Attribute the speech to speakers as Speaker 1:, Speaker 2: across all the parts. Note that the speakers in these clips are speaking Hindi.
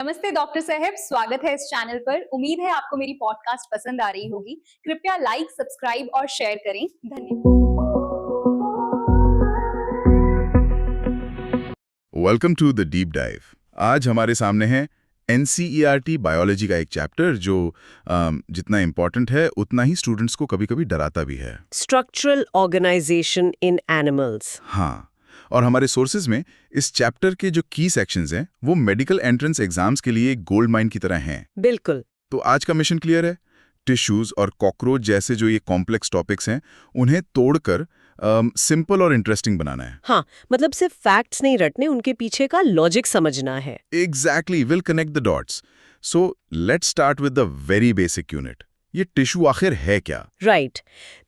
Speaker 1: नमस्ते डॉक्टर साहब, स्वागत है इस चैनल पर। उम्मीद है आपको मेरी पॉडकास्ट पसंद आ रही होगी। कृपया लाइक, सब्सक्राइब और शेयर करें। धन्यवाद।
Speaker 2: Welcome to the deep dive. आज हमारे सामने है एनसीईआरटी बायोलॉजी का एक चैप्टर जो जितना इम्पोर्टेंट है उतना ही स्टूडेंट्स को कभी-कभी डराता भी है।
Speaker 3: स्ट्रक्चरल ऑर्गेनाइजेशन इन एनिमल्स।
Speaker 2: हाँ, और हमारे सोर्सेज में इस चैप्टर के जो की सेक्शंस हैं वो मेडिकल एंट्रेंस एग्जाम्स के लिए एक गोल्ड माइन की तरह हैं।
Speaker 3: बिल्कुल।
Speaker 2: तो आज का मिशन क्लियर है। टिश्यूज और कॉकरोच जैसे जो ये कॉम्प्लेक्स टॉपिक्स हैं उन्हें तोड़कर सिंपल और इंटरेस्टिंग बनाना है।
Speaker 3: हाँ, मतलब सिर्फ फैक्ट्स नहीं रटने, उनके पीछे का लॉजिक समझना है।
Speaker 2: Exactly, will connect the dots. So let's start with the very basic unit. ये टिश्यू आखिर है क्या?
Speaker 3: राइट।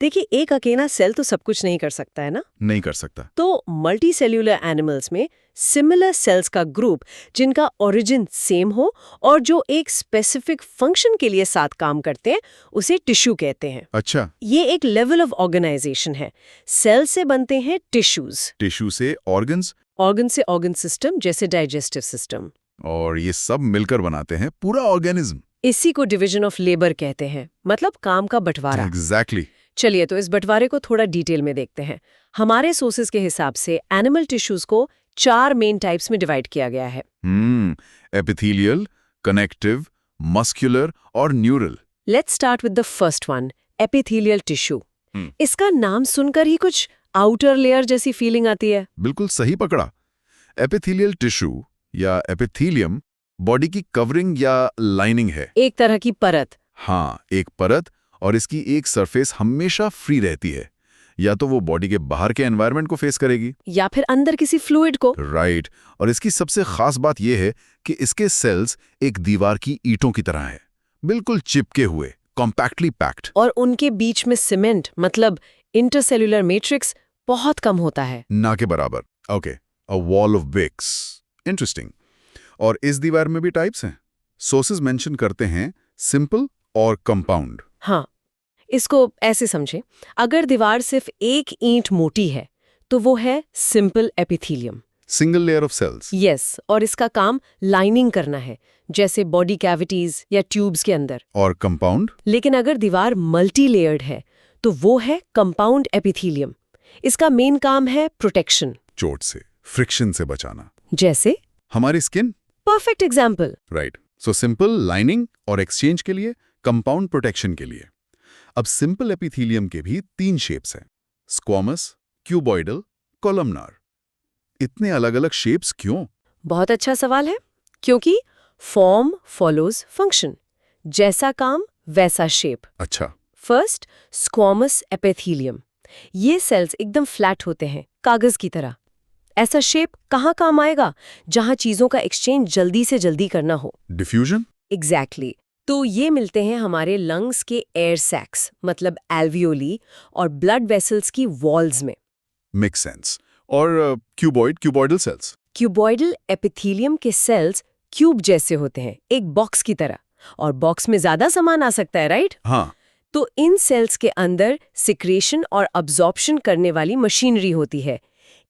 Speaker 3: देखिए, एक अकेला सेल तो सब कुछ नहीं कर सकता है ना।
Speaker 2: नहीं कर सकता।
Speaker 3: तो मल्टी सेल्यूलर एनिमल्स में सिमिलर सेल्स का ग्रुप जिनका ओरिजिन सेम हो और जो एक स्पेसिफिक फंक्शन के लिए साथ काम करते हैं उसे टिश्यू कहते हैं।
Speaker 2: अच्छा,
Speaker 3: ये एक लेवल ऑफ ऑर्गेनाइजेशन है। सेल से बनते हैं टिश्यूज,
Speaker 2: टिश्यू से ऑर्गन्स,
Speaker 3: ऑर्गन से ऑर्गन सिस्टम जैसे डाइजेस्टिव सिस्टम,
Speaker 2: और ये सब मिलकर बनाते हैं पूरा ऑर्गेनिज्म।
Speaker 3: इसी को डिवीजन ऑफ लेबर कहते हैं, मतलब काम का बंटवारा।
Speaker 2: एग्जैक्टली।
Speaker 3: चलिए तो इस बंटवारे को थोड़ा डिटेल में देखते हैं। हमारे सोर्सेज के हिसाब से एनिमल टिश्यूज को 4 मेन टाइप्स में डिवाइड किया गया है।
Speaker 2: एपिथेलियल, कनेक्टिव, मस्कुलर और neural.
Speaker 3: Let's start with the first one, epithelial tissue. इसका नाम सुनकर ही कुछ आउटर लेयर जैसी फीलिंग आती है।
Speaker 2: बिल्कुल सही पकड़ा। एपिथेलियल टिश्यू या एपिथेलियम बॉडी की कवरिंग या लाइनिंग है।
Speaker 3: एक तरह की परत।
Speaker 2: हाँ, एक परत, और इसकी एक सरफेस हमेशा फ्री रहती है। या तो वो बॉडी के बाहर के एनवायरनमेंट को फेस करेगी
Speaker 3: या फिर अंदर किसी फ्लूइड को।
Speaker 2: राइट। और इसकी सबसे खास बात यह है कि इसके सेल्स एक दीवार की ईंटों की तरह है, बिल्कुल चिपके हुए, कॉम्पैक्टली पैक्ड।
Speaker 3: और उनके बीच में सीमेंट मतलब इंटरसेल्युलर मैट्रिक्स बहुत कम होता है।
Speaker 2: ना के बराबर। Okay, a wall of BRICS. Interesting. और इस दीवार में भी टाइप्स हैं। सोर्सेज मेंशन करते हैं सिंपल और कंपाउंड।
Speaker 3: हाँ, इसको ऐसे समझे, अगर दीवार सिर्फ एक ईंट मोटी है तो वो है simple epithelium,
Speaker 2: single layer of cells.
Speaker 3: Yes, और इसका काम लाइनिंग करना है, जैसे बॉडी कैविटीज या ट्यूब्स के अंदर।
Speaker 2: और कंपाउंड?
Speaker 3: लेकिन अगर दीवार मल्टी लेयर्ड है तो वो है कंपाउंड एपिथेलियम। इसका मेन काम है प्रोटेक्शन,
Speaker 2: चोट से, फ्रिक्शन से बचाना।
Speaker 3: जैसे
Speaker 2: हमारी skin.
Speaker 3: Perfect example.
Speaker 2: Right. So simple lining और एक्सचेंज के लिए, कंपाउंड प्रोटेक्शन के लिए। अब सिंपल एपिथेलियम के भी 3 शेप्स हैं, स्क्वामस, क्यूबॉइडल, कोलमनार। इतने अलग अलग शेप्स क्यों?
Speaker 3: बहुत अच्छा सवाल है, क्योंकि फॉर्म फॉलोज फंक्शन, जैसा काम वैसा शेप।
Speaker 2: अच्छा।
Speaker 3: First, squamous epithelium. ये सेल्स एकदम फ्लैट होते हैं, कागज की तरह। ऐसा शेप कहाँ काम आएगा? जहां चीजों का एक्सचेंज जल्दी से जल्दी करना हो।
Speaker 2: डिफ्यूजन?
Speaker 3: एग्जैक्टली। तो ये मिलते हैं हमारे लंग्स के एयर सैक्स मतलब एल्वियोली और ब्लड वेसल्स की वॉल्स में।
Speaker 2: Make sense. और क्यूबॉइडल सेल्स?
Speaker 3: क्यूबॉइडल एपिथेलियम के सेल्स क्यूब जैसे होते हैं, एक बॉक्स की तरह, और बॉक्स में ज्यादा सामान आ सकता है, राइट?
Speaker 2: हाँ।
Speaker 3: तो इन सेल्स के अंदर सिक्रेशन और अब्जॉर्प्शन करने वाली मशीनरी होती है,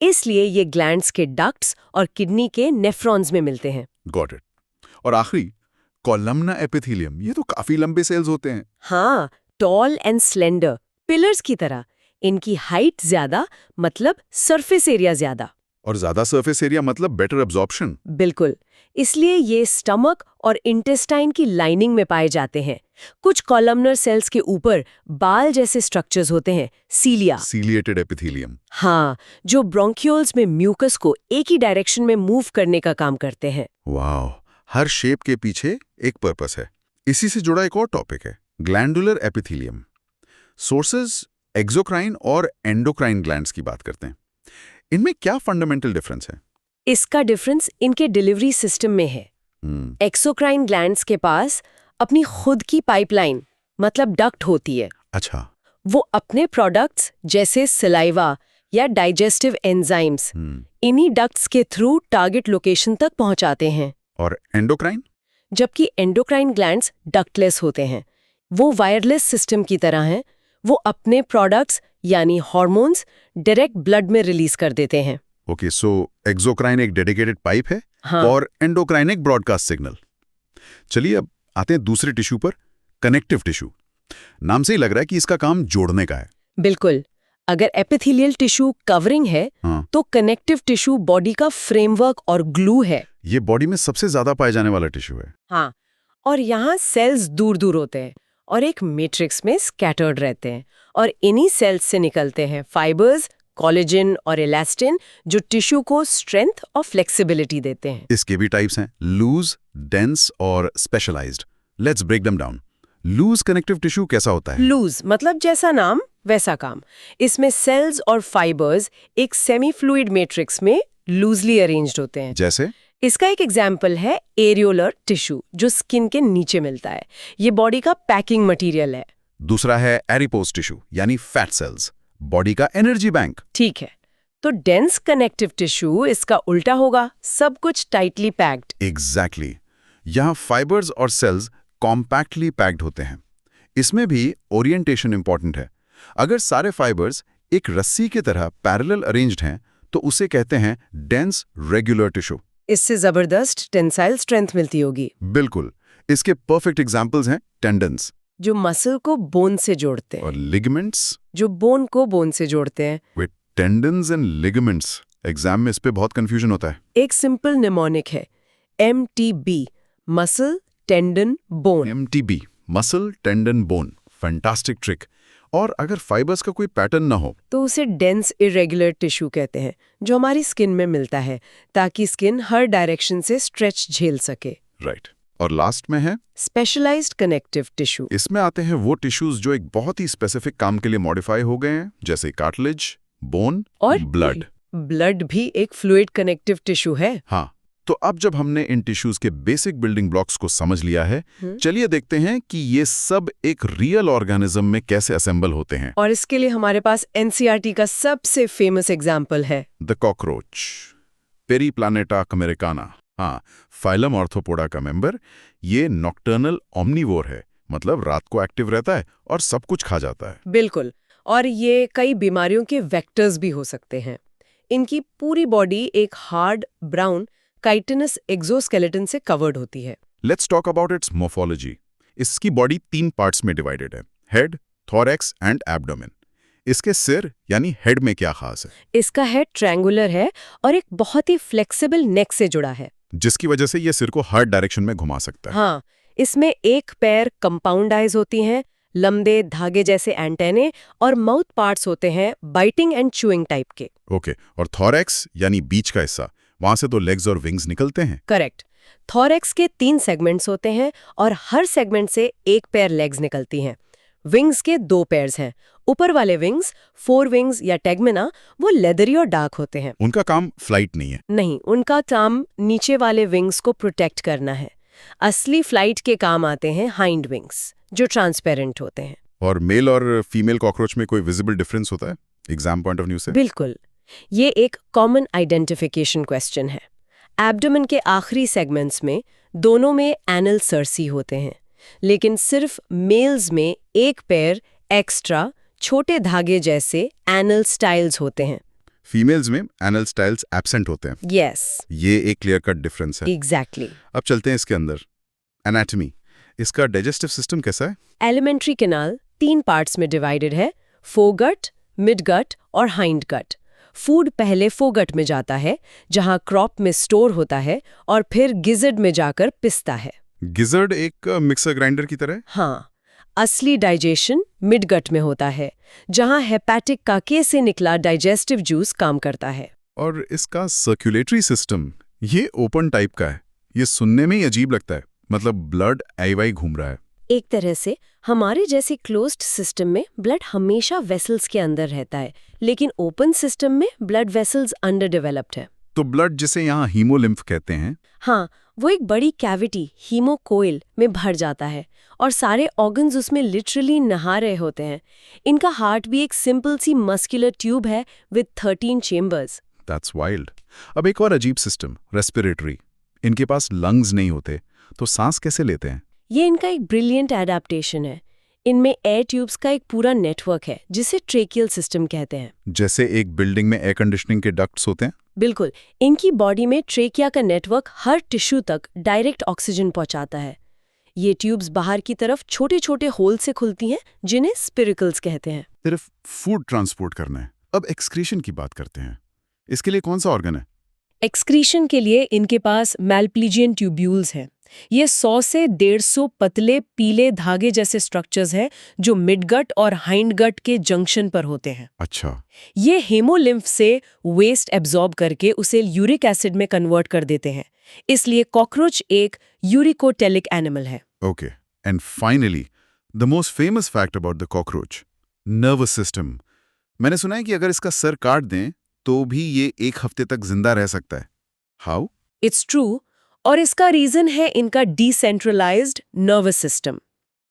Speaker 3: इसलिए ये ग्लैंड्स के डक्ट्स और किडनी के नेफ्रॉन्स में मिलते हैं।
Speaker 2: Got it. और आखिरी, कोलमना एपिथेलियम। ये तो काफी लंबे सेल्स होते हैं।
Speaker 3: हाँ, टॉल एंड स्लेंडर, पिलर्स की तरह। इनकी हाइट ज्यादा मतलब सरफेस एरिया ज्यादा।
Speaker 2: और ज्यादा सरफेस एरिया मतलब बेटर एब्जॉर्प्शन।
Speaker 3: बिल्कुल, इसलिए ये स्टमक और इंटेस्टाइन की लाइनिंग में पाए जाते हैं। कुछ कॉलमनर सेल्स के ऊपर बाल जैसे स्ट्रक्चर्स होते हैं, सीलिया।
Speaker 2: Ciliated epithelium.
Speaker 3: हाँ, जो ब्रोंक्यूल्स में म्यूकस को एक ही डायरेक्शन में मूव करने का काम करते हैं।
Speaker 2: वाओ, हर शेप के पीछे एक पर्पस है। इसी से जुड़ा एक और टॉपिक है, ग्लैंडुलर एपिथेलियम। सोर्सेज एक्सोक्राइन और एंडोक्राइन ग्लैंड्स की बात करते हैं। इनमें क्या फंडामेंटल डिफरेंस है?
Speaker 3: इसका डिफरेंस इनके डिलीवरी सिस्टम में है। एक्सोक्राइन ग्लैंड्स के पास अपनी खुद की पाइपलाइन मतलब डक्ट होती है।
Speaker 2: अच्छा।
Speaker 3: वो अपने प्रोडक्ट्स जैसे सलाइवा या डाइजेस्टिव एंजाइम्स इन्हीं डक्ट्स के थ्रू टारगेट लोकेशन तक पहुंचाते हैं।
Speaker 2: और एंडोक्राइन?
Speaker 3: जबकि एंडोक्राइन ग्लैंड्स डक्टलेस होते हैं, वो वायरलेस सिस्टम की तरह हैं। वो अपने प्रोडक्ट्स यानी हार्मोन्स डायरेक्ट ब्लड में रिलीज कर देते हैं।
Speaker 2: ओके, सो एक्सोक्राइन एक डेडिकेटेड पाइप है।
Speaker 3: हाँ।
Speaker 2: और एंडोक्राइन एक ब्रॉडकास्ट सिग्नल। चलिए अब आते हैं दूसरे टिश्यू पर, कनेक्टिव टिश्यू। नाम से ही लग रहा है कि इसका काम जोड़ने का है।
Speaker 3: बिल्कुल। अगर एपिथेलियल टिश्यू कवरिंग है
Speaker 2: हाँ।
Speaker 3: तो कनेक्टिव टिश्यू बॉडी का फ्रेमवर्क और ग्लू है।
Speaker 2: ये बॉडी में सबसे ज्यादा पाए जाने वाला टिश्यू है।
Speaker 3: हाँ, और यहाँ सेल्स दूर दूर होते हैं और एक मैट्रिक्स में स्कैटर्ड रहते हैं, और इन्हीं सेल्स से निकलते हैं फाइबर्स, कोलेजन और इलास्टिन, जो टिश्यू को स्ट्रेंथ और फ्लेक्सिबिलिटी देते हैं।
Speaker 2: इसके भी टाइप्स हैं, लूज, डेंस और specialised. Let's break them down. Loose connective tissue कैसा होता है?
Speaker 3: लूज मतलब जैसा नाम वैसा काम। इसमें सेल्स और फाइबर्स एक सेमी फ्लूइड मैट्रिक्स में लूजली अरेंज्ड होते हैं।
Speaker 2: जैसे?
Speaker 3: इसका एक एग्जाम्पल है एरियोलर टिश्यू, जो स्किन के नीचे मिलता है। ये बॉडी का पैकिंग मटेरियल है।
Speaker 2: दूसरा है एडिपोज टिश्यू, यानी फैट सेल्स, बॉडी का एनर्जी बैंक।
Speaker 3: ठीक है, तो डेंस कनेक्टिव टिश्यू इसका उल्टा होगा, सब कुछ टाइटली पैक्ड।
Speaker 2: एग्जैक्टली। यहाँ फाइबर्स और सेल्स कॉम्पैक्टली पैक्ड होते हैं। इसमें भी ओरिएंटेशन इंपॉर्टेंट है। अगर सारे फाइबर्स एक रस्सी की तरह पैरेलल अरेंज्ड हैं तो उसे कहते हैं डेंस रेगुलर टिश्यू।
Speaker 3: इससे जबरदस्त टेंसाइल स्ट्रेंथ मिलती होगी।
Speaker 2: बिल्कुल। इसके परफेक्ट एग्जांपल्स हैं टेंडन्स,
Speaker 3: जो मसल को बोन से जोड़ते हैं,
Speaker 2: और लिगामेंट्स,
Speaker 3: जो बोन को बोन से जोड़ते हैं।
Speaker 2: With tendons and ligaments, exam में इस पे बहुत कंफ्यूजन होता है।
Speaker 3: एक सिंपल निमोनिक है, MTB, muscle tendon bone.
Speaker 2: MTB, muscle tendon bone, fantastic trick. और अगर फाइबर्स का कोई पैटर्न ना हो
Speaker 3: तो उसे डेंस इरेगुलर टिश्यू कहते हैं, जो हमारी स्किन में मिलता है ताकि स्किन हर डायरेक्शन से स्ट्रेच झेल सके।
Speaker 2: राइट। और लास्ट में है
Speaker 3: स्पेशलाइज्ड कनेक्टिव टिश्यू।
Speaker 2: इसमें आते हैं वो टिश्यूज जो एक बहुत ही स्पेसिफिक काम के लिए मॉडिफाई हो गए हैं, जैसे कार्टिलेज, बोन
Speaker 3: और
Speaker 2: ब्लड।
Speaker 3: ब्लड भी एक फ्लूइड कनेक्टिव टिश्यू है।
Speaker 2: हाँ, तो अब जब हमने इन टिश्यूज के बेसिक बिल्डिंग ब्लॉक्स को समझ लिया है, चलिए देखते हैं कि ये सब एक रियल ऑर्गेनिज्म में कैसे असेंबल होते हैं।
Speaker 3: और इसके लिए हमारे पास NCERT का सबसे फेमस एग्जाम्पल है
Speaker 2: द कॉकरोच, पेरीप्लानेटा अमेरिकाना। हाँ, फाइलम ऑर्थोपोडा का मेंबर। ये नॉक्टर्नल ओमनीवोर है, मतलब रात को एक्टिव रहता है और सब कुछ खा जाता है।
Speaker 3: बिल्कुल, और ये कई बीमारियों के वेक्टर्स भी हो सकते हैं। इनकी पूरी बॉडी एक हार्ड ब्राउन काइटिनस एक्सोस्केलेटन से कवर्ड होती है।
Speaker 2: Let's talk about it's morphology. इसकी बॉडी 3 पार्ट्स में डिवाइडेड है, हेड, थोरैक्स एंड एब्डोमेन। इसके सिर यानी हेड में क्या खास है?
Speaker 3: इसका हेड ट्रायंगुलर है और एक बहुत ही फ्लेक्सिबल नेक से जुड़ा है,
Speaker 2: जिसकी वजह से ये सिर को हर डायरेक्शन में घुमा सकता है।
Speaker 3: हाँ, इसमें एक पैर कंपाउंड आइज होती हैं, लंबे धागे जैसे एंटेने, और माउथ पार्ट्स होते हैं बाइटिंग एंड च्यूइंग टाइप के।
Speaker 2: ओके, और थोरैक्स यानी बीच का हिस्सा, वहां से तो लेग्स और विंग्स निकलते हैं।
Speaker 3: करेक्ट। थोरैक्स के 3 सेगमेंट्स होते हैं और हर सेगमेंट से एक पेयर लेग्स निकलती हैं। विंग्स के 2 पेयर्स हैं। ऊपर वाले विंग्स, फोर विंग्स या टेगमेना, वो लेदरी और डार्क होते हैं।
Speaker 2: उनका काम फ्लाइट नहीं है।
Speaker 3: नहीं, उनका काम नीचे वाले विंग्स को प्रोटेक्ट करना है। असली फ्लाइट के काम आते हैं हाइंड विंग्स, जो ट्रांसपेरेंट होते हैं।
Speaker 2: और मेल और फीमेल कॉकरोच में कोई विजिबल डिफरेंस होता है एग्जाम पॉइंट ऑफ व्यू से?
Speaker 3: बिल्कुल, ये एक कॉमन आइडेंटिफिकेशन क्वेश्चन है। एब्डोमेन के आखिरी सेगमेंट्स में दोनों में एनल सर्सी होते हैं, लेकिन सिर्फ मेल्स में एक पेयर एक्स्ट्रा छोटे धागे जैसे एनल स्टाइल्स होते हैं।
Speaker 2: फीमेल्स में एनल स्टाइल्स एब्सेंट होते हैं।
Speaker 3: यस,
Speaker 2: ये एक क्लियर कट डिफरेंस है।
Speaker 3: एग्जैक्टली।
Speaker 2: अब चलते हैं इसके अंदर। एनाटॉमी, इसका डाइजेस्टिव सिस्टम कैसा है?
Speaker 3: एलिमेंट्री कैनाल 3 पार्ट्स में डिवाइडेड है, फोगट, मिडगट और हाइंड गट। फूड पहले फोगट में जाता है, जहां क्रॉप में स्टोर होता है, और फिर गिजर्ड में जाकर पिसता है।
Speaker 2: गिजर्ड एक मिक्सर ग्राइंडर की तरह?
Speaker 3: हाँ, असली डाइजेशन मिडगट में होता है, जहां हेपेटिक काके से निकला डाइजेस्टिव जूस काम करता है।
Speaker 2: और इसका सर्कुलेटरी सिस्टम, ये ओपन टाइप का है। ये सुनने में ही अजीब लगता है, मतलब ब्लड आई घूम रहा है।
Speaker 3: एक तरह से हमारे जैसे क्लोज्ड सिस्टम में ब्लड हमेशा वेसल्स के अंदर रहता है, लेकिन ओपन सिस्टम में ब्लड वेसल्स अंडर डेवलप्ड है।
Speaker 2: तो ब्लड जिसे यहाँ हीमोलिम्फ कहते हैं,
Speaker 3: हाँ, वो एक बड़ी कैविटी हीमोकोइल में भर जाता है और सारे ऑर्गन्स उसमें लिटरली नहा रहे होते हैं। इनका हार्ट भी एक सिंपल सी मस्कुलर ट्यूब है विद 13 चेम्बर्स।
Speaker 2: That's wild. अब एक और अजीब सिस्टम, रेस्पिरेटरी। इनके पास लंग्स नहीं होते, तो सांस कैसे लेते हैं?
Speaker 3: ये इनका एक ब्रिलियंट एडाप्टेशन है। इनमें एयर ट्यूब्स का एक पूरा नेटवर्क है, जिसे ट्रेकियल सिस्टम कहते हैं।
Speaker 2: जैसे एक बिल्डिंग में एयर कंडीशनिंग के डक्ट्स होते हैं?
Speaker 3: बिल्कुल, इनकी बॉडी में ट्रेकिया का नेटवर्क हर टिश्यू तक डायरेक्ट ऑक्सीजन पहुंचाता है। ये ट्यूब्स बाहर की तरफ छोटे छोटे होल से खुलती हैं जिन्हें स्पिरिकल्स कहते हैं।
Speaker 2: सिर्फ फूड ट्रांसपोर्ट करना है। अब एक्सक्रीशन की बात करते हैं। इसके लिए कौन सा ऑर्गन है?
Speaker 3: एक्सक्रीशन के लिए इनके पास मैल्प्लीजियन ट्यूब्यूल्स हैं। ये 100 से 150 पतले पीले धागे जैसे स्ट्रक्चर्स हैं जो मिडगट और हाइंडगट के जंक्शन पर होते हैं।
Speaker 2: अच्छा।
Speaker 3: ये हेमोलिम्फ से वेस्ट एब्जॉर्ब करके उसे यूरिक एसिड में कन्वर्ट कर देते हैं। इसलिए कॉकरोच एक यूरिकोटेलिक एनिमल है।
Speaker 2: Okay, and finally the most famous fact about the cockroach, nervous system. मैंने सुना है कि अगर इसका सर काट दें तो भी ये 1 हफ्ते तक जिंदा रह सकता है। हाउ?
Speaker 3: इट्स ट्रू, और इसका रीजन है इनका डिसेंट्रलाइज्ड नर्वस सिस्टम।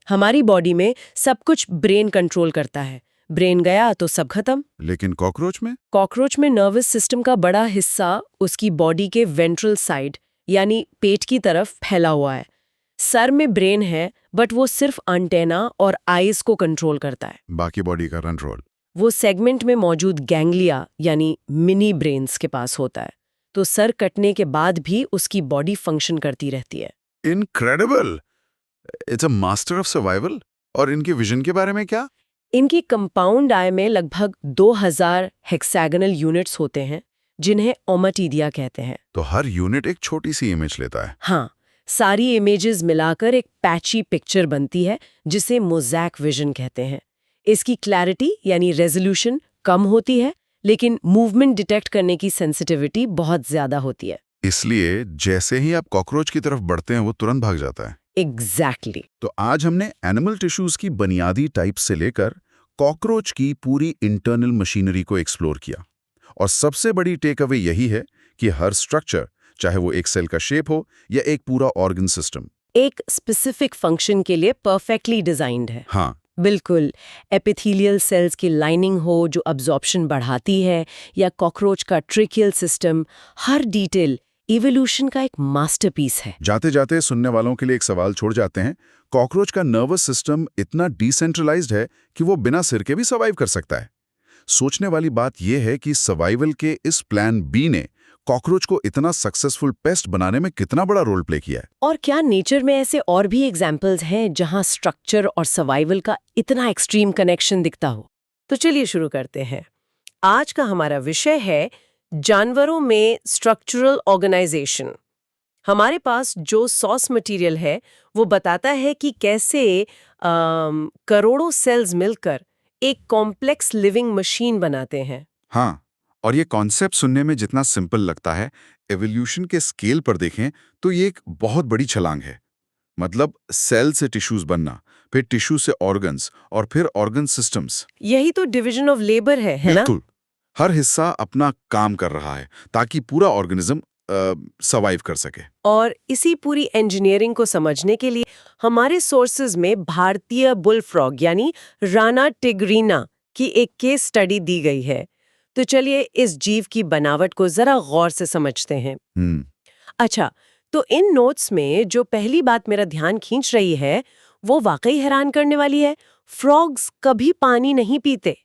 Speaker 3: हमारी बॉडी में सब कुछ ब्रेन कंट्रोल करता है। ब्रेन गया तो सब खत्म।
Speaker 2: लेकिन
Speaker 3: कॉकरोच में नर्वस सिस्टम का बड़ा हिस्सा उसकी बॉडी के वेंट्रल साइड यानी पेट की तरफ फैला हुआ है। सर में ब्रेन है, बट वो सिर्फ एंटेना और आईज को कंट्रोल करता है।
Speaker 2: बाकी बॉडी का कंट्रोल
Speaker 3: वो सेगमेंट में मौजूद गैंग्लिया यानी मिनी ब्रेन्स के पास होता है। तो सर कटने के बाद भी उसकी बॉडी फंक्शन करती रहती है।
Speaker 2: Incredible. It's a master of survival. और इनके विजन के बारे में क्या?
Speaker 3: इनकी कंपाउंड आई में लगभग 2000 हेक्सागोनल यूनिट्स होते हैं जिन्हें ओमाटीडिया कहते हैं।
Speaker 2: तो हर यूनिट एक छोटी सी इमेज लेता है।
Speaker 3: हाँ, सारी इमेजेस मिलाकर एक पैची पिक्चर बनती है जिसे मोज़ैक विजन कहते हैं। इसकी क्लैरिटी यानी रेजोल्यूशन कम होती है, लेकिन मूवमेंट डिटेक्ट करने की सेंसिटिविटी बहुत ज्यादा होती है।
Speaker 2: इसलिए जैसे ही आप कॉकरोच की तरफ बढ़ते हैं वो तुरंत भाग जाता है।
Speaker 3: एग्जैक्टली।
Speaker 2: तो आज हमने एनिमल टिश्यूज की बुनियादी टाइप से लेकर कॉकरोच की पूरी इंटरनल मशीनरी को एक्सप्लोर किया। और सबसे बड़ी टेक अवे यही है कि हर स्ट्रक्चर, चाहे वो एक सेल का शेप हो या एक पूरा ऑर्गन सिस्टम,
Speaker 3: एक स्पेसिफिक फंक्शन के लिए परफेक्टली डिजाइंड है।
Speaker 2: हाँ,
Speaker 3: बिल्कुल। एपिथेलियल सेल्स की लाइनिंग हो जो अब्जॉर्प्शन बढ़ाती है, या कॉकरोच का ट्रिकियल सिस्टम, हर डिटेल इवोल्यूशन का एक मास्टरपीस है।
Speaker 2: जाते जाते सुनने वालों के लिए एक सवाल छोड़ जाते हैं। कॉकरोच का नर्वस सिस्टम इतना डिसेंट्रलाइज्ड है कि वो बिना सिर के भी सर्वाइव कर सकता है। सोचने वाली बात यह है कि सर्वाइवल के इस प्लान बी ने कॉकरोच को इतना सक्सेसफुल पेस्ट बनाने में कितना बड़ा रोल प्ले किया है।
Speaker 3: और क्या नेचर में ऐसे और भी एग्जाम्पल्स हैं जहां स्ट्रक्चर और सर्वाइवल का इतना एक्सट्रीम कनेक्शन दिखता हो? तो चलिए शुरू करते हैं। आज का हमारा विषय है जानवरों में स्ट्रक्चरल ऑर्गेनाइजेशन। हमारे पास जो सोर्स मटेरियल है वो बताता है कि कैसे करोड़ों सेल्स मिलकर एक कॉम्प्लेक्स लिविंग मशीन बनाते हैं।
Speaker 2: हाँ, और ये कॉन्सेप्ट सुनने में जितना सिंपल लगता है, एवोल्यूशन के स्केल पर देखें तो ये एक बहुत बड़ी छलांग है। मतलब सेल से टिश्यूज बनना, फिर टिश्यू से ऑर्गन्स और फिर ऑर्गन सिस्टम्स।
Speaker 3: यही तो डिवीजन ऑफ लेबर है ना?
Speaker 2: बिल्कुल। हर हिस्सा अपना काम कर रहा है ताकि पूरा ऑर्गेनिज्म सर्वाइव कर सके।
Speaker 3: और इसी पूरी इंजीनियरिंग को समझने के लिए हमारे सोर्सेज में भारतीय बुलफ्रॉग यानी राना टिग्रीना की एक केस स्टडी दी गई है। तो चलिए इस जीव की बनावट को जरा गौर से समझते हैं। अच्छा, तो इन नोट्स में जो पहली बात मेरा ध्यान खींच रही है वो वाकई हैरान करने वाली है। फ्रॉग्स कभी पानी नहीं पीते,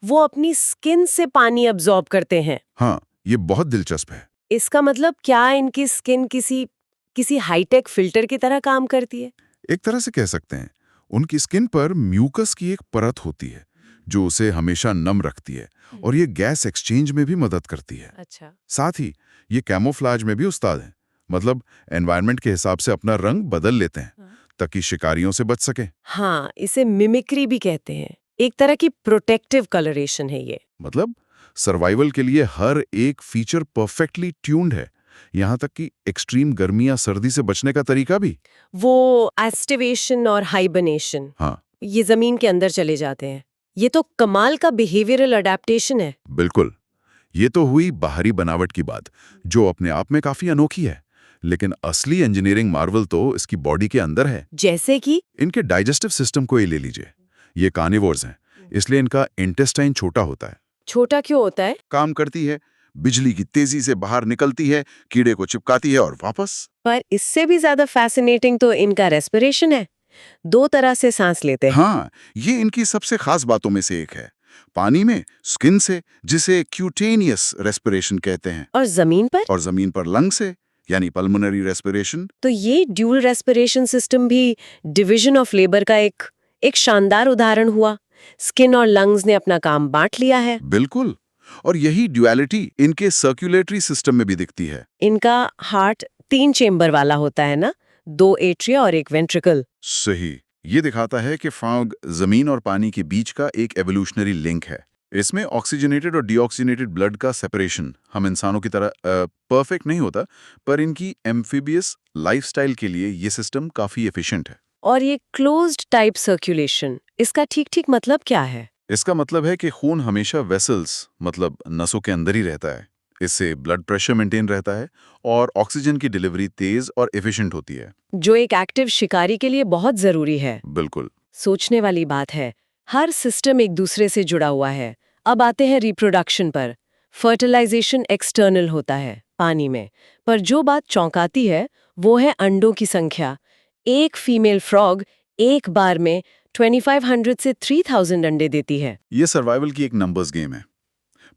Speaker 3: वो अपनी स्किन से पानी अब्सॉर्ब करते हैं।
Speaker 2: हाँ, ये बहुत दिलचस्प है।
Speaker 3: इसका मतलब क्या इनकी स्किन किसी हाईटेक फिल्टर की तरह काम करती है?
Speaker 2: एक तरह से कह सकते हैं। उनकी स्किन पर म्यूकस की एक परत होती है जो उसे हमेशा नम रखती है और ये गैस एक्सचेंज में भी मदद करती है।
Speaker 3: अच्छा।
Speaker 2: साथ ही ये कैमोफ्लाज में भी उस्ताद हैं। मतलब एनवायरनमेंट के हिसाब से अपना रंग बदल लेते हैं ताकि शिकारियों से बच सके।
Speaker 3: हाँ, इसे मिमिक्री भी कहते हैं। एक तरह की प्रोटेक्टिव कलरेशन है ये।
Speaker 2: मतलब सर्वाइवल के लिए हर एक फीचर परफेक्टली ट्यून्ड है, यहाँ तक कि एक्सट्रीम गर्मी या सर्दी से बचने का तरीका भी।
Speaker 3: वो एस्टिवेशन और हाइबरनेशन,
Speaker 2: हाँ,
Speaker 3: ये जमीन के अंदर चले जाते हैं। ये तो कमाल का बिहेवियरल अडेप्टेशन है।
Speaker 2: बिल्कुल। ये तो हुई बाहरी बनावट की बात, जो अपने आप में काफी अनोखी है। लेकिन असली इंजीनियरिंग मार्वल तो इसकी बॉडी के अंदर है।
Speaker 3: जैसे कि
Speaker 2: इनके डाइजेस्टिव सिस्टम को ही ले लीजिए। ये कार्निवोर्स हैं, इसलिए इनका इंटेस्टाइन छोटा होता है।
Speaker 3: छोटा क्यों होता है?
Speaker 2: काम करती है, बिजली की तेजी से बाहर निकलती है, कीड़े को चिपकाती है और वापस।
Speaker 3: पर इससे भी ज्यादा फैसिनेटिंग तो इनका रेस्पिरेशन है। 2 तरह से सांस लेते हैं।
Speaker 2: हाँ, ये इनकी सबसे खास बातों में से एक है। पानी में स्किन से, जिसे क्यूटेनियस रेस्पिरेशन कहते हैं,
Speaker 3: और जमीन पर?
Speaker 2: और जमीन पर लंग से, यानी पल्मोनरी रेस्पिरेशन।
Speaker 3: तो ये ड्यूल रेस्पिरेशन सिस्टम भी डिवीजन ऑफ लेबर का एक शानदार उदाहरण हुआ। स्किन और लंग्स ने अपना काम बांट लिया है।
Speaker 2: बिल्कुल, और यही ड्युअलिटी इनके सर्कुलेटरी सिस्टम में भी दिखती है।
Speaker 3: इनका हार्ट 3 चेंबर वाला होता है ना, 2 एट्रिया और 1 वेंट्रिकल।
Speaker 2: सही, ये दिखाता है कि फॉग जमीन और पानी के बीच का एक एवोल्यूशनरी लिंक है। इसमें ऑक्सीजनेटेड और डीऑक्सीजनेटेड ब्लड का सेपरेशन हम इंसानों की तरह परफेक्ट नहीं होता, पर इनकी एम्फीबियस लाइफस्टाइल के लिए ये सिस्टम काफी एफिशिएंट है।
Speaker 3: और ये क्लोज्ड टाइप सर्कुलेशन, इसका ठीक-ठीक मतलब क्या है?
Speaker 2: इसका मतलब है कि खून हमेशा वेसल्स मतलब नसों के अंदर ही रहता है। इससे ब्लड प्रेशर मेंटेन रहता है और ऑक्सीजन की डिलीवरी तेज और एफिशिएंट होती है,
Speaker 3: जो एक एक्टिव शिकारी के लिए बहुत जरूरी है।
Speaker 2: बिल्कुल।
Speaker 3: सोचने वाली बात है, हर सिस्टम एक दूसरे से जुड़ा हुआ है। अब आते हैं रिप्रोडक्शन पर। फर्टिलाइजेशन एक्सटर्नल होता है पानी में, पर जो बात चौंकाती है वो है अंडों की संख्या। एक फीमेल फ्रॉग एक बार में 2500 से 3000 अंडे देती है।
Speaker 2: ये सर्वाइवल की एक नंबर्स गेम है।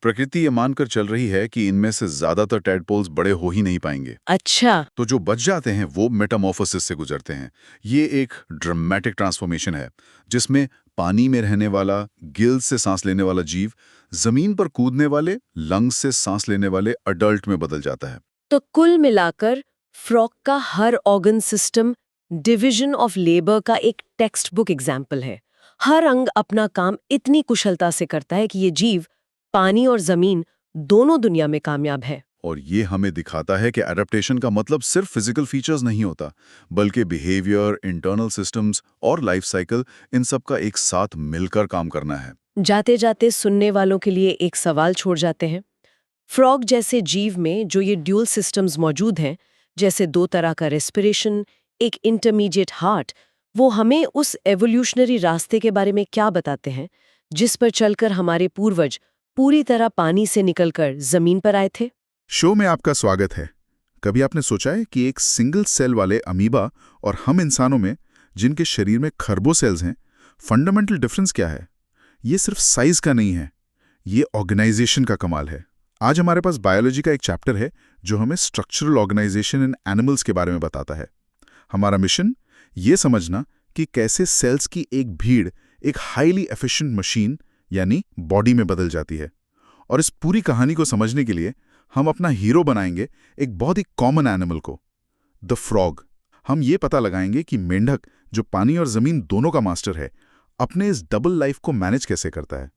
Speaker 2: प्रकृति ये मानकर चल रही है कि इनमें से ज्यादातर टैडपोल्स बड़े हो ही नहीं पाएंगे।
Speaker 3: अच्छा,
Speaker 2: तो जो बच जाते हैं वो मेटामॉर्फोसिस से गुजरते हैं। ये एक ड्रामेटिक ट्रांसफॉर्मेशन है जिसमें पानी में रहने वाला, गिल्स से सांस लेने वाला जीव जमीन पर कूदने वाले, लंग्स से सांस लेने वाले अडल्ट में बदल जाता है।
Speaker 3: तो कुल मिलाकर फ्रॉग का हर organ system division of labour का एक टेक्स्ट बुक एग्जाम्पल है। हर अंग अपना काम इतनी कुशलता से करता है कि ये जीव पानी और जमीन दोनों दुनिया में कामयाब है।
Speaker 2: और ये हमें दिखाता है कि एडेप्टेशन का मतलब सिर्फ फिजिकल फीचर्स नहीं होता, बल्कि बिहेवियर, इंटरनल सिस्टम्स और लाइफ साइकिल, इन सब का एक साथ मिलकर काम करना है।
Speaker 3: जाते जाते सुनने वालों के लिए एक सवाल छोड़ जाते हैं। फ्रॉग जैसे जीव में जो ये ड्यूल सिस्टम्स मौजूद हैं, जैसे 2 तरह का रेस्पिरेशन, एक इंटरमीडिएट हार्ट, वो हमें उस एवोल्यूशनरी रास्ते के बारे में क्या बताते हैं जिस पर चलकर हमारे पूर्वज पूरी तरह पानी से निकलकर जमीन पर आए थे?
Speaker 2: शो में आपका स्वागत है। कभी आपने सोचा है कि एक सिंगल सेल वाले अमीबा और हम इंसानों में, जिनके शरीर में खरबों सेल्स हैं, फंडामेंटल डिफरेंस क्या है? ये सिर्फ साइज का नहीं है, ये ऑर्गेनाइजेशन का कमाल है। आज हमारे पास बायोलॉजी का एक चैप्टर है जो हमें स्ट्रक्चरल ऑर्गेनाइजेशन इन एनिमल्स के बारे में बताता है। हमारा मिशन ये समझना कि कैसे सेल्स की एक भीड़ एक हाईली एफिशिएंट मशीन यानी बॉडी में बदल जाती है। और इस पूरी कहानी को समझने के लिए हम अपना हीरो बनाएंगे एक बहुत ही कॉमन एनिमल को, द फ्रॉग। हम ये पता लगाएंगे कि मेंढक, जो पानी और जमीन दोनों का मास्टर है, अपने इस डबल लाइफ को मैनेज कैसे करता है।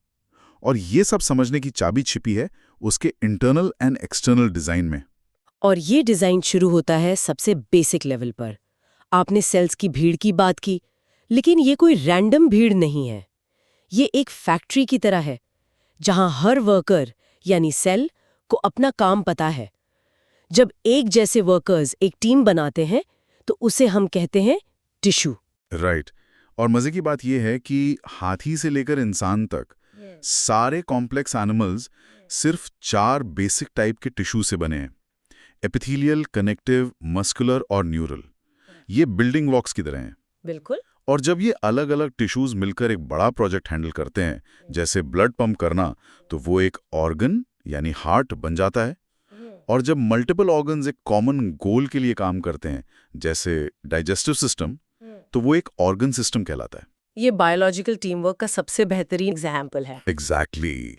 Speaker 2: और ये सब समझने की चाबी छिपी है उसके इंटरनल एंड एक्सटर्नल डिजाइन में।
Speaker 3: और ये डिजाइन शुरू होता है सबसे बेसिक लेवल पर। आपने सेल्स की भीड़ की बात की, लेकिन ये कोई रैंडम भीड़ नहीं है। ये एक फैक्ट्री की तरह है जहां हर वर्कर यानी सेल को अपना काम पता है। जब एक जैसे वर्कर्स एक टीम बनाते हैं तो उसे हम कहते हैं टिश्यू।
Speaker 2: राइट। और मजे की बात यह है कि हाथी से लेकर इंसान तक सारे कॉम्प्लेक्स एनिमल्स सिर्फ 4 बेसिक टाइप के टिश्यू से बने हैं। एपिथेलियल, कनेक्टिव, मस्कुलर और न्यूरल। ये बिल्डिंग ब्लॉक्स की तरह हैं।
Speaker 3: बिल्कुल।
Speaker 2: और जब ये अलग अलग टिश्यूज मिलकर एक बड़ा प्रोजेक्ट हैंडल करते हैं, जैसे ब्लड पंप करना, तो वो एक ऑर्गन यानी हार्ट बन जाता है। और जब मल्टीपल ऑर्गन्स एक कॉमन गोल के लिए काम करते हैं, जैसे डाइजेस्टिव सिस्टम, तो वो एक ऑर्गन सिस्टम कहलाता है।
Speaker 3: ये बायोलॉजिकल टीम वर्क का सबसे बेहतरीन एग्जाम्पल है।
Speaker 2: एग्जैक्टली।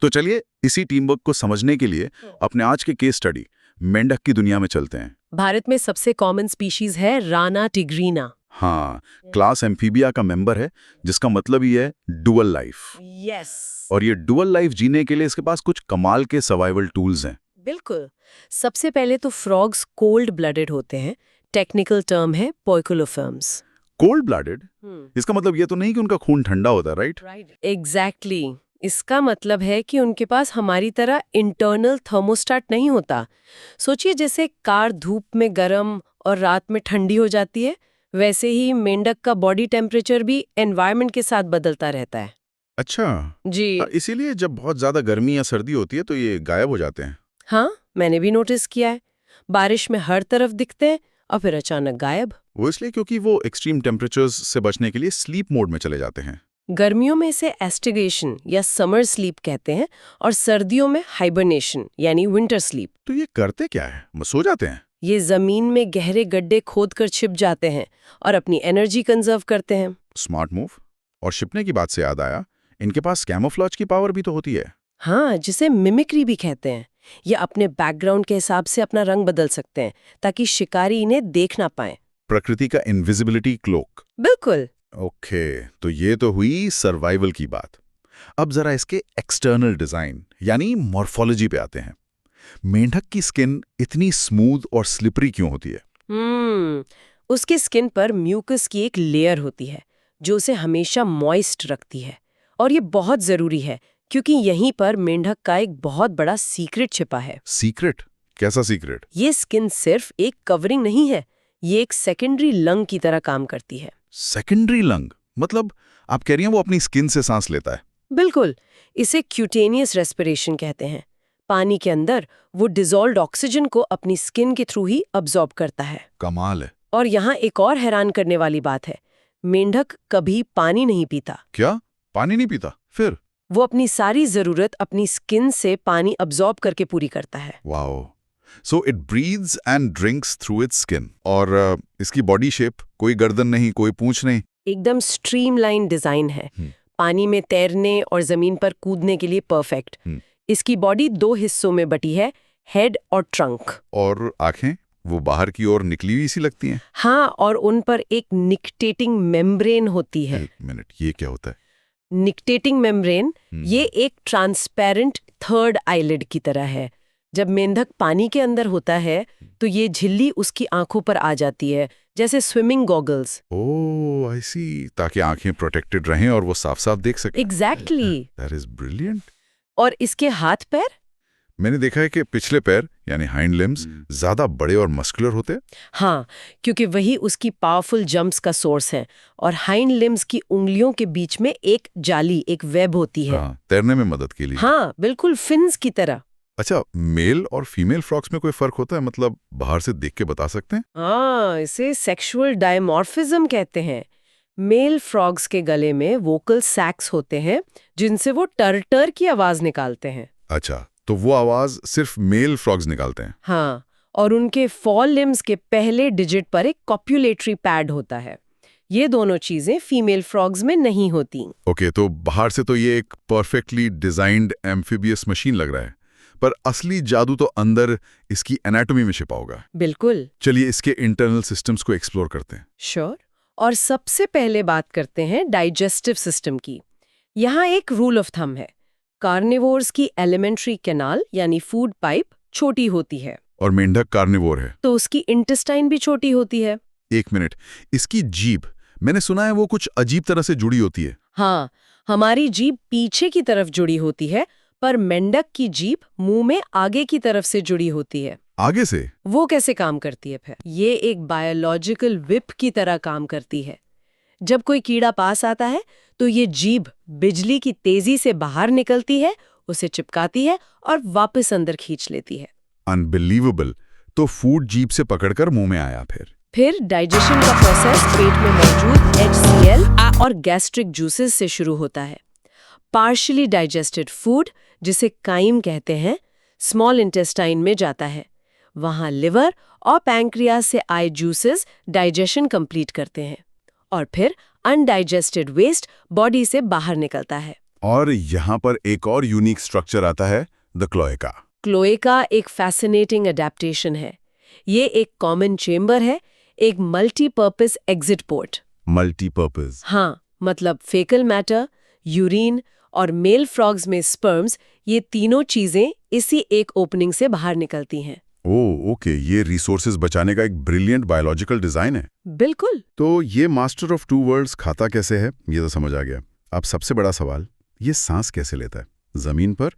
Speaker 2: तो चलिए इसी टीम वर्क को समझने के लिए अपने आज के केस स्टडी मेंढक की दुनिया में चलते हैं।
Speaker 3: भारत में सबसे कॉमन स्पीशीज है राना टिग्रीना।
Speaker 2: हाँ, क्लास एम्फीबिया का मेंबर है, जिसका मतलब ही है डुअल लाइफ।
Speaker 3: यस।
Speaker 2: और ये डुअल लाइफ जीने के लिए इसके पास कुछ कमाल के सर्वाइवल टूल्स हैं।
Speaker 3: बिल्कुल। सबसे पहले तो फ्रॉग्स कोल्ड ब्लडेड होते हैं। टेक्निकल टर्म है पोइकोलोफर्म्स।
Speaker 2: Cold blooded? इसका मतलब ये तो नहीं कि उनका खून ठंडा होता है, राइट?
Speaker 3: एग्जैक्टली। इसका मतलब है कि उनके पास हमारी तरह इंटरनल थर्मोस्टेट नहीं होता। सोचिए जैसे कार धूप में गर्म और रात में ठंडी हो जाती है, वैसे ही मेंढक का बॉडी टेम्परेचर भी एनवायरनमेंट के साथ बदलता रहता है।
Speaker 2: अच्छा
Speaker 3: जी।
Speaker 2: इसीलिए जब बहुत ज्यादा गर्मी या सर्दी होती है तो ये गायब हो जाते हैं।
Speaker 3: हाँ, मैंने भी नोटिस किया है। बारिश में हर तरफ दिखते हैं और फिर अचानक गायब।
Speaker 2: वो इसलिए क्योंकि वो एक्सट्रीम टेम्परेचर्स से बचने के लिए स्लीप मोड में चले जाते हैं।
Speaker 3: गर्मियों में इसे एस्टिगेशन या समर स्लीप कहते हैं और सर्दियों में हाइबरनेशन यानी विंटर स्लीप।
Speaker 2: तो ये करते क्या है? सो जाते हैं?
Speaker 3: ये जमीन में गहरे गड्ढे खोदकर छिप जाते हैं और अपनी एनर्जी कंजर्व करते हैं।
Speaker 2: Smart move. और छिपने की बात से याद आया, इनके पास कैमोफ्लेज की पावर भी तो होती है।
Speaker 3: हाँ, जिसे मिमिक्री भी कहते हैं। ये अपने बैकग्राउंड के हिसाब से अपना रंग बदल सकते हैं ताकि शिकारी इन्हें देख ना पाए।
Speaker 2: प्रकृति का इनविजिबिलिटी क्लोक।
Speaker 3: बिल्कुल।
Speaker 2: ओके, तो ये तो हुई सर्वाइवल की बात। अब जरा इसके एक्सटर्नल डिजाइन यानी मॉर्फोलॉजी पे आते हैं। मेंढक की स्किन इतनी स्मूथ और स्लिपरी क्यों होती है?
Speaker 3: उसके स्किन पर म्यूकस की एक लेयर होती है जो उसे हमेशा मॉइस्ट रखती है। और ये बहुत जरूरी है क्योंकि यहीं पर मेंढक का एक बहुत बड़ा सीक्रेट छिपा है।
Speaker 2: सीक्रेट? कैसा सीक्रेट?
Speaker 3: ये स्किन सिर्फ एक कवरिंग नहीं है, ये एक सेकेंडरी लंग की तरह काम करती है।
Speaker 2: Secondary lung? मतलब आप कह रही हैं वो अपनी स्किन से सांस लेता है?
Speaker 3: बिल्कुल, इसे क्यूटेनियस रेस्पिरेशन कहते हैं। पानी के अंदर वो डिसॉल्व्ड ऑक्सीजन को अपनी स्किन के थ्रू ही अब्सॉर्ब करता है।
Speaker 2: कमाल है।
Speaker 3: और यहाँ एक और हैरान करने वाली बात है, मेंढक कभी पानी नहीं पीता।
Speaker 2: क्या? पानी नहीं पीता? फिर?
Speaker 3: वो अपनी सारी जरूरत अपनी स्किन से पानी अब्सॉर्ब करके पूरी करता है।
Speaker 2: Wow. So it breathes and drinks through its skin. और इसकी बॉडी शेप? कोई गर्दन नहीं, कोई पूंछ नहीं?
Speaker 3: एकदम स्ट्रीमलाइन डिजाइन है। पानी में तैरने और जमीन पर कूदने के लिए परफेक्ट। इसकी बॉडी 2 हिस्सों में बटी है, हेड और ट्रंक।
Speaker 2: और आंखें? वो बाहर की ओर निकली हुई सी लगती हैं।
Speaker 3: हाँ, और उन पर एक निक्टेटिंग मेम्ब्रेन होती है।
Speaker 2: एक मिनट, ये क्या होता है?
Speaker 3: निक्टेटिंग मेम्ब्रेन ये एक ट्रांसपेरेंट थर्ड आईलिड की तरह है। जब मेंढक पानी के अंदर होता है तो ये झिल्ली उसकी आंखों पर आ जाती है, जैसे स्विमिंग गॉगल्स।
Speaker 2: ओह, आई सी, ताकि आंखें प्रोटेक्टेड रहें और वो साफ साफ देख सके।
Speaker 3: एग्जैक्टली।
Speaker 2: That is brilliant.
Speaker 3: और इसके हाथ पैर?
Speaker 2: मैंने देखा है कि पिछले पैर यानी हाइंड लिम्स ज्यादा बड़े और मस्कुलर होते हैं।
Speaker 3: हाँ, क्योंकि वही उसकी पावरफुल जंप्स का सोर्स है। और हाइंड लिम्स की उंगलियों के बीच में एक जाली, एक वेब होती है।
Speaker 2: हाँ, तैरने में मदद के लिए।
Speaker 3: हाँ, बिल्कुल फिन्स की तरह।
Speaker 2: अच्छा, मेल और फीमेल फ्रॉग्स में कोई फर्क होता है? मतलब बाहर से देख के बता सकते हैं?
Speaker 3: हाँ, इसे सेक्सुअल डायमॉर्फिज्म कहते हैं। मेल फ्रॉग्स के गले में वोकल सैक्स होते हैं जिनसे वो टर की आवाज निकालते हैं।
Speaker 2: अच्छा, तो वो आवाज सिर्फ मेल फ्रॉग्स निकालते हैं?
Speaker 3: हाँ, और उनके फॉल लिम्स के पहले डिजिट पर एक कॉप्युलेटरी पैड होता है। ये दोनों चीजें फीमेल फ्रॉग्स में नहीं होती।
Speaker 2: ओके, तो बाहर से तो ये एक परफेक्टली डिजाइंड एम्फीबियस मशीन लग रहा है, पर असली जादू तो अंदर इसकी एनाटॉमी में छिपा होगा।
Speaker 3: बिल्कुल।
Speaker 2: चलिए इसके इंटरनल सिस्टम्स को एक्सप्लोर करते हैं।
Speaker 3: श्योर। और सबसे पहले बात करते हैं डाइजेस्टिव सिस्टम की। यहाँ एक रूल ऑफ थंब है, कार्निवोर्स की एलिमेंट्री कैनाल यानी फूड पाइप छोटी होती है।
Speaker 2: और मेंढक कार्निवोर है
Speaker 3: तो उसकी इंटेस्टाइन भी छोटी होती है।
Speaker 2: एक मिनट, इसकी जीभ, मैंने सुना है वो कुछ अजीब तरह से जुड़ी होती है।
Speaker 3: हाँ, हमारी जीभ पीछे की तरफ जुड़ी होती है, पर मेंढक की जीभ मुंह में आगे की तरफ से जुड़ी होती है।
Speaker 2: आगे से?
Speaker 3: वो कैसे काम करती है फिर? ये एक बायोलॉजिकल विप की तरह काम करती है। जब कोई कीड़ा पास आता है तो ये जीभ बिजली की तेजी से बाहर निकलती है, उसे चिपकाती है और वापस अंदर खींच लेती है।
Speaker 2: अनबिलीवेबल। तो फूड जीभ से पकड़कर मुंह में आया,
Speaker 3: फिर डाइजेशन का प्रोसेस पेट में मौजूद HCl और गैस्ट्रिक जूसेस से शुरू होता है। पार्शियली डाइजेस्टेड फूड, जिसे काइम कहते हैं, स्मॉल इंटेस्टाइन में जाता है। वहां लिवर और पैंक्रियाज से आए जूसेस डाइजेशन कंप्लीट करते हैं और फिर अनडाइजेस्टेड वेस्ट बॉडी से बाहर निकलता है।
Speaker 2: और यहाँ पर एक और यूनिक स्ट्रक्चर आता है, द क्लोएका।
Speaker 3: क्लोएका एक फैसिनेटिंग अडेप्टेशन है। ये एक कॉमन चेंबर है, एक मल्टीपर्पस एग्जिट पोर्ट।
Speaker 2: मल्टीपर्पस?
Speaker 3: हाँ, मतलब फेकल मैटर, यूरिन और मेल फ्रॉग्स में स्पर्म्स, ये तीनों चीजें इसी एक ओपनिंग से बाहर निकलती हैं।
Speaker 2: ओह, ओके, ये रिसोर्सेज बचाने का एक ब्रिलियंट बायोलॉजिकल डिजाइन है।
Speaker 3: बिल्कुल।
Speaker 2: तो ये मास्टर ऑफ 2 वर्ल्ड्स खाता कैसे है, ये तो समझ आ गया। अब सबसे बड़ा सवाल, ये सांस कैसे लेता है? जमीन पर,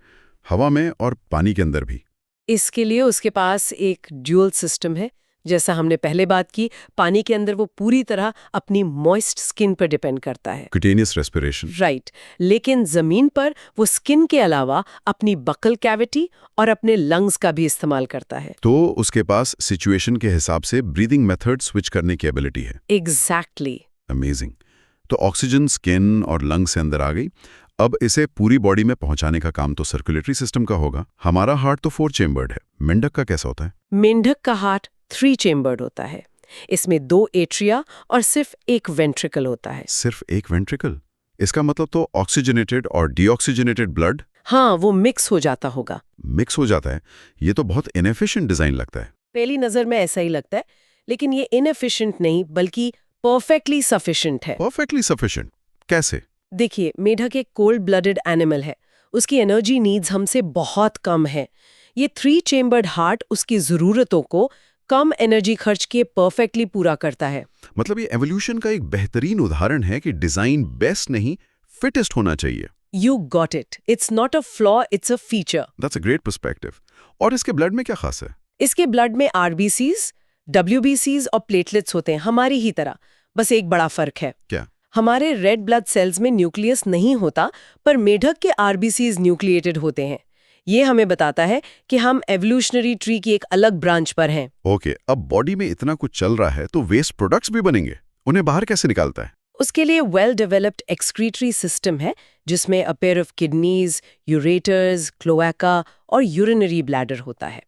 Speaker 2: हवा में और पानी के अंदर भी?
Speaker 3: इसके लिए उसके पास एक ड्यूअल सिस्टम है। जैसा हमने पहले बात की, पानी के अंदर वो पूरी तरह अपनी मॉइस्ट स्किन पर डिपेंड करता है,
Speaker 2: क्यूटेनियस रेस्पिरेशन।
Speaker 3: राइट। लेकिन जमीन पर वो स्किन के अलावा अपनी बकल कैविटी और अपने लंग्स का भी इस्तेमाल करता है।
Speaker 2: तो उसके पास सिचुएशन के हिसाब से ब्रीदिंग मेथड स्विच करने की एबिलिटी है।
Speaker 3: एग्जैक्टली।
Speaker 2: अमेजिंग। तो ऑक्सीजन स्किन और लंग से अंदर आ गई, अब इसे पूरी बॉडी में पहुंचाने का काम तो सर्कुलेटरी सिस्टम का होगा। हमारा हार्ट तो 4 चेम्बर्ड है, मेंढक का कैसा होता है?
Speaker 3: मेंढक का हार्ट 3 चेम्बर्ड होता है। इसमें 2 एट्रिया और सिर्फ एक वेंट्रिकल होता है।
Speaker 2: सिर्फ एक वेंट्रिकल? इसका मतलब तो ऑक्सीजनेटेड और डीऑक्सीजनेटेड ब्लड
Speaker 3: हाँ, वो मिक्स हो जाता होगा।
Speaker 2: मिक्स हो जाता है। ये तो बहुत इनएफिशिएंट डिजाइन लगता है।
Speaker 3: पहली नजर में ऐसा ही लगता है, लेकिन ये इनएफिशिएंट नहीं बल्कि परफेक्टली सफिशिएंट है।
Speaker 2: परफेक्टली सफिशिएंट कैसे?
Speaker 3: देखिए, मेढक एक कोल्ड ब्लडेड एनिमल है। उसकी एनर्जी नीड्स हमसे बहुत कम है। ये 3 चेम्बर्ड हार्ट उसकी जरूरतों को कम एनर्जी खर्च किए परफेक्टली पूरा करता है।
Speaker 2: मतलब ये एवोल्यूशन का एक बेहतरीन उदाहरण है कि डिजाइन बेस्ट नहीं, फिटेस्ट होना चाहिए।
Speaker 3: You got it. It's not a flaw, it's a feature.
Speaker 2: That's a great perspective. और इसके ब्लड में क्या खास है?
Speaker 3: इसके ब्लड में RBCs, WBCs और प्लेटलेट्स होते हैं, हमारी ही तरह। बस एक बड़ा फर्क है।
Speaker 2: क्या?
Speaker 3: हमारे रेड ब्लड सेल्स में न्यूक्लियस नहीं होता, पर मेढक के RBCs न्यूक्लिएटेड होते हैं। ये हमें बताता है कि हम एवोल्यूशनरी ट्री की एक अलग ब्रांच पर हैं।
Speaker 2: ओके, अब बॉडी में इतना कुछ चल रहा है तो वेस्ट प्रोडक्ट्स भी बनेंगे। उन्हें बाहर कैसे निकालता है?
Speaker 3: उसके लिए वेल डेवलप्ड एक्सक्रीटरी सिस्टम है, जिसमें a pair of kidneys, ureters, cloaca और यूरिनरी ब्लैडर होता है।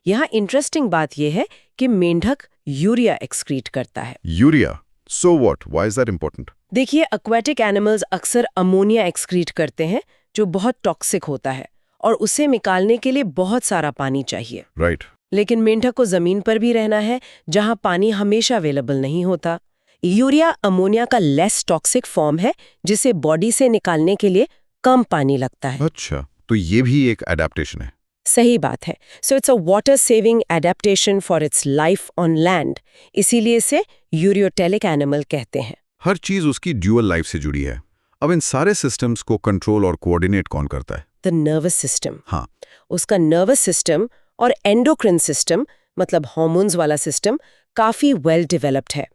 Speaker 3: यहाँ इंटरेस्टिंग बात यह है कि मेंढक यूरिया एक्सक्रीट करता है।
Speaker 2: Urea? So what? Why is that important?
Speaker 3: देखिए, एक्वेटिक एनिमल्स अक्सर अमोनिया एक्सक्रीट करते हैं, जो बहुत टॉक्सिक होता है, और उसे निकालने के लिए बहुत सारा पानी चाहिए।
Speaker 2: राइट।
Speaker 3: लेकिन मेंढक को जमीन पर भी रहना है, जहां पानी हमेशा अवेलेबल नहीं होता। यूरिया अमोनिया का लेस टॉक्सिक फॉर्म है, जिसे बॉडी से निकालने के लिए कम पानी लगता है।
Speaker 2: अच्छा, तो ये भी एक एडेप्टेशन है।
Speaker 3: सही बात है। So it's a water saving adaptation for its life on land. इसीलिए इसे यूरियोटेलिक एनिमल कहते हैं।
Speaker 2: हर चीज उसकी ड्यूअल लाइफ से जुड़ी है। अब इन सारे सिस्टम्स को कंट्रोल और कोऑर्डिनेट कौन करता है?
Speaker 3: The nervous system.
Speaker 2: हाँ।
Speaker 3: उसका नर्वस सिस्टम और एंडोक्रिन सिस्टम, मतलब हार्मोन्स वाला सिस्टम, काफी वेल डेवलप्ड है।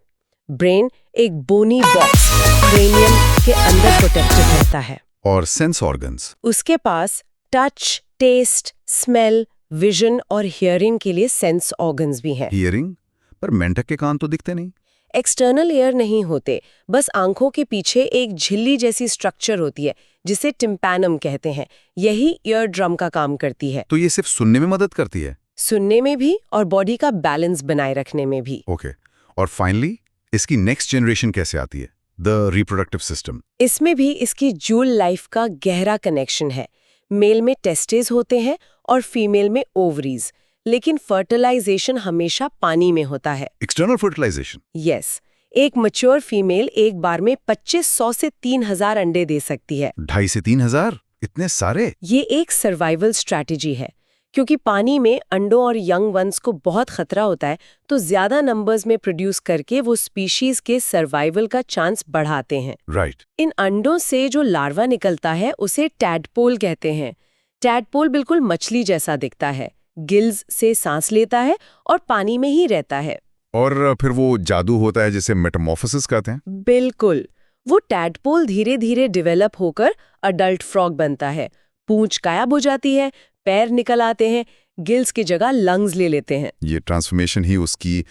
Speaker 3: ब्रेन एक बोनी बॉक्स क्रेनियम के अंदर प्रोटेक्टेड रहता है।
Speaker 2: और सेंस ऑर्गन्स?
Speaker 3: उसके पास टच, टेस्ट, स्मेल, विजन और हियरिंग के लिए सेंस ऑर्गन्स भी हैं।
Speaker 2: हियरिंग? पर मेंढक के कान तो दिखते नहीं।
Speaker 3: एक्सटर्नल ईयर नहीं होते, बस आंखों के पीछे एक झिल्ली जैसी स्ट्रक्चर होती है, जिसे टिम्पैनम कहते हैं। यही ईयर ड्रम का काम करती है।
Speaker 2: तो ये सिर्फ सुनने में मदद करती है?
Speaker 3: सुनने में भी और बॉडी का बैलेंस बनाए रखने में भी।
Speaker 2: ओके। और फाइनली इसकी नेक्स्ट जनरेशन कैसे आती है? The reproductive system.
Speaker 3: इसमें भी इसकी जूल लाइफ का गहरा कनेक्शन है। मेल में टेस्टेस होते हैं और फीमेल में ओवरीज, लेकिन फर्टिलाइजेशन हमेशा पानी में होता है।
Speaker 2: External fertilisation?
Speaker 3: यस। एक मैच्योर फीमेल एक बार में 2500 से 3000 अंडे दे सकती है।
Speaker 2: 2,500 से 3,000? इतने सारे?
Speaker 3: ये एक सर्वाइवल स्ट्रैटेजी है, क्योंकि पानी में अंडों और यंग वंस को बहुत खतरा होता है, तो ज्यादा नंबर्स में प्रोड्यूस करके वो स्पीशीज के सर्वाइवल का चांस बढ़ाते हैं।
Speaker 2: राइट।
Speaker 3: इन अंडों से जो लार्वा निकलता है उसे टैडपोल कहते हैं। टैडपोल बिल्कुल मछली जैसा दिखता है, गिल्स से सांस लेता है और पानी में ही रहता है।
Speaker 2: और फिर वो जादू होता है जिसे मेटामॉर्फोसिस कहते हैं?
Speaker 3: बिल्कुल। वो टैडपोल धीरे धीरे डेवलप होकर अडल्ट फ्रॉग बनता है। पूंछ गायब हो जाती है, पैर निकल आते हैं, गिल्स की जगह लंग्स ले लेते हैं।
Speaker 2: ये ट्रांसफॉर्मेशन ही उसकी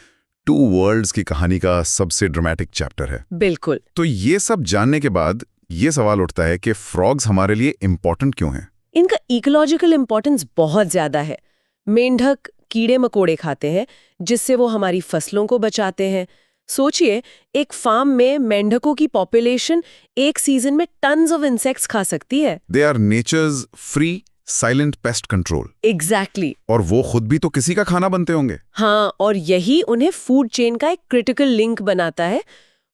Speaker 2: 2 वर्ल्ड्स की कहानी का सबसे ड्रामेटिक चैप्टर है।
Speaker 3: बिल्कुल।
Speaker 2: तो ये सब जानने के बाद ये सवाल उठता है कि फ्रॉग्स हमारे लिए इम्पोर्टेंट क्यों हैं?
Speaker 3: इनका इकोलॉजिकल इंपॉर्टेंस बहुत ज्यादा है। मेंढक कीड़े मकोड़े खाते हैं, जिससे वो हमारी फसलों को बचाते हैं। सोचिए, एक फार्म में मेंढकों की पॉपुलेशन एक सीजन में टन्स ऑफ इंसेक्ट्स खा सकती है।
Speaker 2: They are nature's free silent pest control.
Speaker 3: Exactly.
Speaker 2: और वो खुद भी तो किसी का खाना बनते होंगे।
Speaker 3: हाँ, और यही उन्हें फूड चेन का एक क्रिटिकल लिंक बनाता है।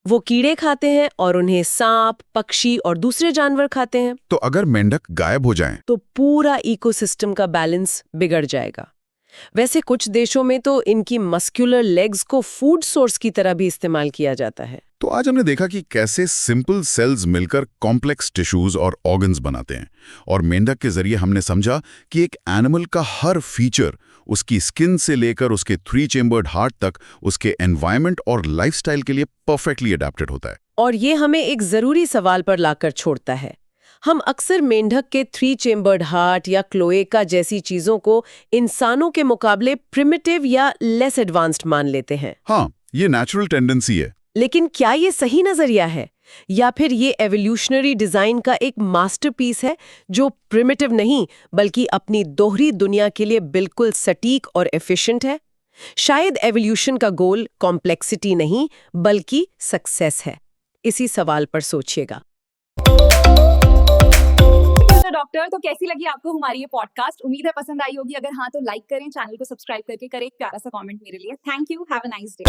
Speaker 3: वो कीड़े खाते हैं और उन्हें सांप, पक्षी और दूसरे जानवर खाते हैं।
Speaker 2: तो अगर मेंढक गायब हो जाएं,
Speaker 3: तो पूरा इकोसिस्टम का बैलेंस बिगड़ जाएगा। वैसे कुछ देशों में तो इनकी मस्कुलर लेग्स को फूड सोर्स की तरह भी इस्तेमाल किया जाता है।
Speaker 2: तो आज हमने देखा कि कैसे सिंपल सेल्स मिलकर कॉम्प्लेक्स टिश्यूज और ऑर्गन्स बनाते हैं, और मेंढक के जरिए हमने समझा कि एक एनिमल का हर फीचर, उसकी स्किन से लेकर उसके 3 चेम्बर्ड हार्ट तक, उसके एनवायरनमेंट और लाइफस्टाइल के लिए परफेक्टली अडेप्टेड होता है।
Speaker 3: और ये हमें एक जरूरी सवाल पर लाकर छोड़ता है। हम अक्सर मेंढक के 3 चेम्बर्ड हार्ट या क्लोएका जैसी चीजों को इंसानों के मुकाबले प्रिमिटिव या लेस एडवांस्ड मान लेते हैं।
Speaker 2: हाँ, ये नेचुरल टेंडेंसी है।
Speaker 3: लेकिन क्या ये सही नजरिया है, या फिर ये एवोल्यूशनरी डिजाइन का एक मास्टरपीस है जो प्रिमिटिव नहीं बल्कि अपनी दोहरी दुनिया के लिए बिल्कुल सटीक और एफिशिएंट है? शायद एवोल्यूशन का गोल कॉम्प्लेक्सिटी नहीं बल्कि सक्सेस है। इसी सवाल पर सोचिएगा।
Speaker 1: डॉक्टर, तो कैसी लगी आपको हमारी ये पॉडकास्ट? उम्मीद है पसंद आई होगी। अगर हाँ तो लाइक करें, चैनल को सब्सक्राइब करके करें एक प्यारा सा कमेंट मेरे लिए। Thank you, have a nice day.